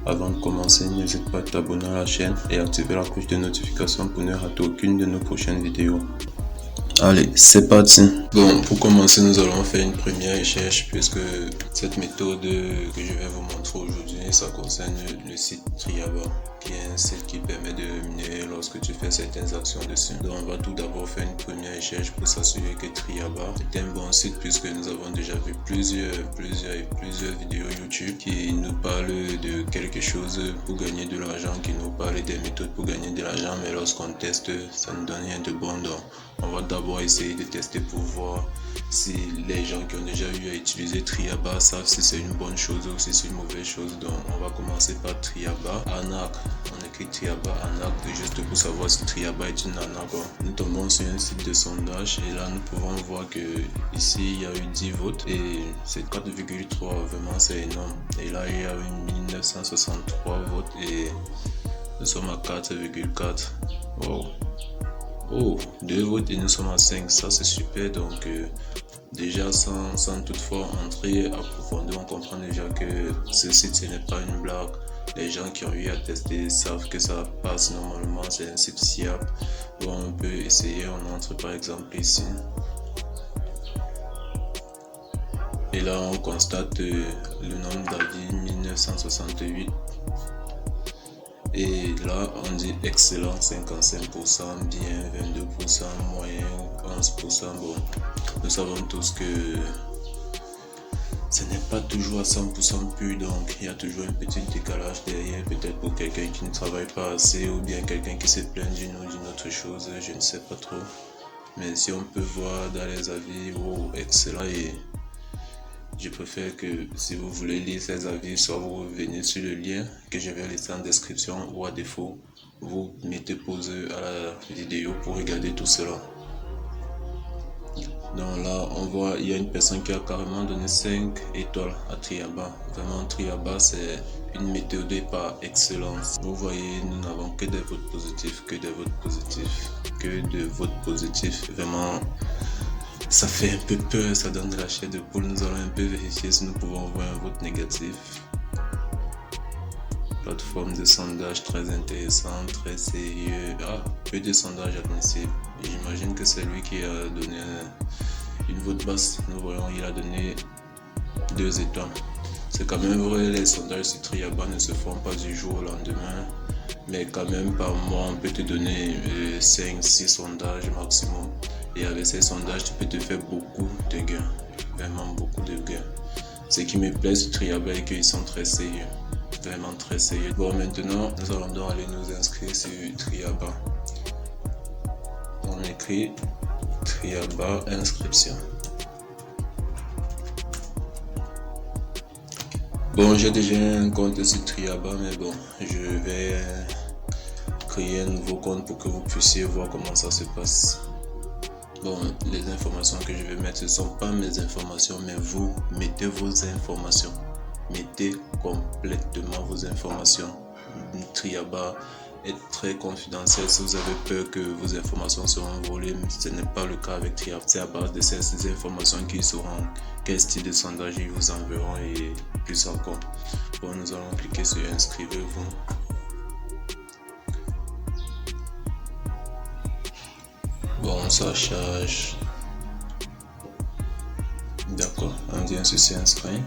Avant de commencer, n'hésite pas à t'abonner à la chaîne et activer la cloche de notification pour ne rater aucune de nos prochaines vidéos. Allez, c'est parti. Bon, pour commencer, nous allons faire une première recherche puisque cette méthode que je vais vous montrer aujourd'hui, ça concerne le site Triaba, qui est un site qui permet de miner lorsque tu fais certaines actions dessus. Donc, on va tout d'abord faire une première recherche pour s'assurer que Triaba est un bon site puisque nous avons déjà vu plusieurs vidéos YouTube qui nous parlent de quelque chose pour gagner de l'argent, qui nous parlent des méthodes pour gagner de l'argent, mais lorsqu'on teste, ça ne donne rien de bon. Donc, on va d'abord essayer de tester pour voir si les gens qui ont déjà eu à utiliser Triaba savent si c'est une bonne chose ou si c'est une mauvaise chose. Donc on va commencer par Triaba Arnaque. On écrit Triaba Arnaque juste pour savoir si Triaba est une arnaque. Nous tombons sur un site de sondage et là nous pouvons voir que ici il y a eu 10 votes et c'est 4,3, vraiment c'est énorme. Et là il y a eu 1963 votes et nous sommes à 4,4. Wow. Oh, 2 votes et nous sommes à 5, ça c'est super. Donc déjà sans toutefois entrer à profondeur, on comprend déjà que ce site ce n'est pas une blague. Les gens qui ont eu à tester savent que ça passe normalement, c'est un site fiable. Donc on peut essayer, on entre par exemple ici. Et là on constate le nombre d'avis 1968. Et là, on dit excellent 55%, bien 22%, moyen 11%. Bon, nous savons tous que ce n'est pas toujours à 100% pur, donc il y a toujours un petit décalage derrière, peut-être pour quelqu'un qui ne travaille pas assez ou bien quelqu'un qui se plaint d'une ou d'une autre chose, je ne sais pas trop. Mais si on peut voir dans les avis, wow, excellent. Et je préfère que si vous voulez lire ces avis, soit vous venez sur le lien que je vais laisser en description ou à défaut, vous mettez pause à la vidéo pour regarder tout cela. Donc là, on voit, il y a une personne qui a carrément donné 5 étoiles à Triaba. Vraiment, Triaba, c'est une méthode par excellence. Vous voyez, nous n'avons que des votes positifs, que des votes positifs, que de votes positifs. Vraiment, ça fait un peu peur, ça donne de la chair de poule. Nous allons un peu vérifier si nous pouvons voir un vote négatif. Plateforme de sondage très intéressant, très sérieux. Ah, peu de sondages admissibles. J'imagine que c'est lui qui a donné une vote basse. Nous voyons, il a donné 2 étoiles. C'est quand même vrai, les sondages sur Triaba ne se font pas du jour au lendemain. Mais quand même, par mois, on peut te donner 5-6 sondages maximum. Et avec ces sondages, tu peux te faire beaucoup de gains. Vraiment beaucoup de gains. Ce qui me plaît sur Triaba est qu'ils sont très sérieux. Vraiment très sérieux. Bon, maintenant, nous allons donc aller nous inscrire sur Triaba. On écrit Triaba inscription. Bon, j'ai déjà un compte sur Triaba, mais bon, je vais créer un nouveau compte pour que vous puissiez voir comment ça se passe. Bon, les informations que je vais mettre, ce ne sont pas mes informations, mais vous mettez vos informations. Mettez complètement vos informations. Triaba est très confidentiel. Si vous avez peur que vos informations seront volées, ce n'est pas le cas avec Triaba. C'est à base de ces informations qu'ils sauront quel style de sondage ils vous enverront et plus encore. Bon, nous allons cliquer sur inscrivez-vous. Bon, ça charge. D'accord, on vient sur s'inscrire.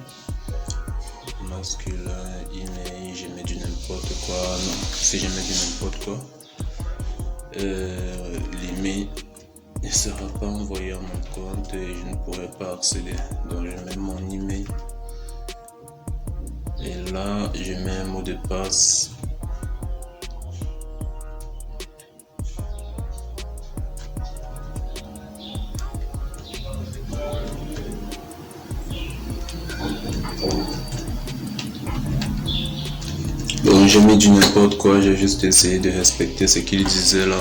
Masculin, email, je mets du n'importe quoi. Non, si je mets du n'importe quoi, l'email ne sera pas envoyé à mon compte et je ne pourrai pas accéder. Donc je mets mon email. Et là, je mets un mot de passe. Bon, j'ai mis du n'importe quoi, j'ai juste essayé de respecter ce qu'il disait là.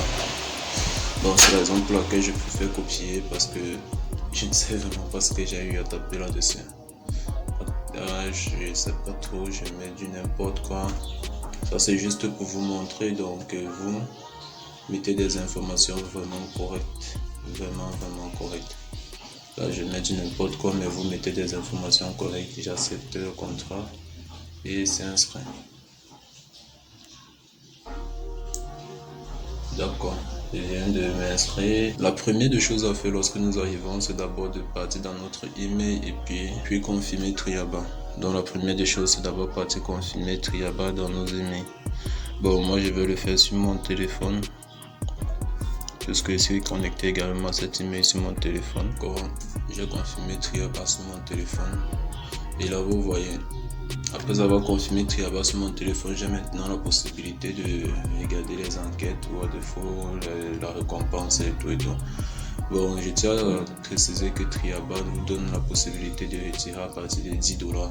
Bon, c'est la raison pour laquelle je préfère copier parce que je ne sais vraiment pas ce que j'ai eu à taper là-dessus. Je sais pas trop, je mets du n'importe quoi. Ça c'est juste pour vous montrer, donc vous mettez des informations vraiment correctes. Vraiment correctes. Là je mets du n'importe quoi, mais vous mettez des informations correctes. J'accepte le contrat et c'est inscrit. D'accord. Je viens de m'inscrire. La première des choses à faire lorsque nous arrivons, c'est d'abord de partir dans notre email et puis confirmer Triaba. Donc la première des choses, c'est d'abord partir confirmer Triaba dans nos emails. Bon, moi je vais le faire sur mon téléphone. Puisque je suis connecté également à cet email sur mon téléphone. J'ai confirmé Triaba sur mon téléphone. Et là, vous voyez, après avoir confirmé Triaba sur mon téléphone, j'ai maintenant la possibilité de regarder les enquêtes ou à défaut la récompense et tout et tout. Bon, je tiens à préciser que Triaba nous donne la possibilité de retirer à partir de $10.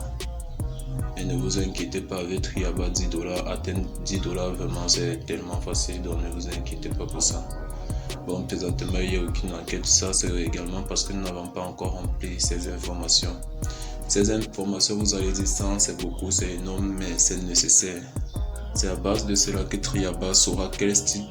Et ne vous inquiétez pas, avec Triaba, $10, atteindre $10 vraiment c'est tellement facile, donc ne vous inquiétez pas pour ça. Bon, présentement il n'y a aucune enquête, ça c'est également parce que nous n'avons pas encore rempli ces informations. Ces informations, vous allez dire ça, c'est beaucoup, c'est énorme, mais c'est nécessaire. C'est à base de cela que Triaba saura quel type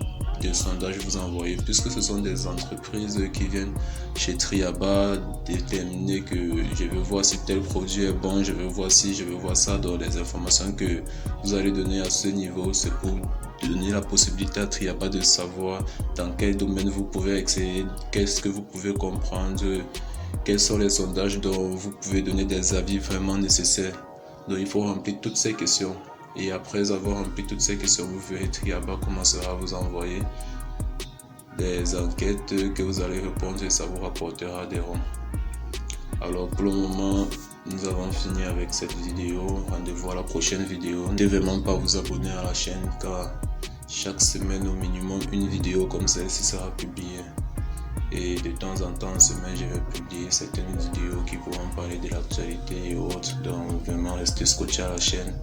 de sondage vous envoyez, puisque ce sont des entreprises qui viennent chez Triaba déterminer que je veux voir si tel produit est bon, je veux voir si, je veux voir ça. Dans les informations que vous allez donner à ce niveau, c'est pour donner la possibilité à Triaba de savoir dans quel domaine vous pouvez exceller, qu'est-ce que vous pouvez comprendre, quels sont les sondages dont vous pouvez donner des avis vraiment nécessaires. Donc il faut remplir toutes ces questions. Et après avoir rempli toutes ces questions, vous verrez Triaba commencera à vous envoyer des enquêtes que vous allez répondre et ça vous rapportera des ronds. Alors pour le moment, nous avons fini avec cette vidéo. Rendez-vous à la prochaine vidéo. Ne devez vraiment pas vous abonner à la chaîne car chaque semaine au minimum une vidéo comme celle-ci sera publiée. Et de temps en temps en semaine, je vais publier certaines vidéos qui pourront parler de l'actualité et autres. Donc vraiment restez scotché à la chaîne.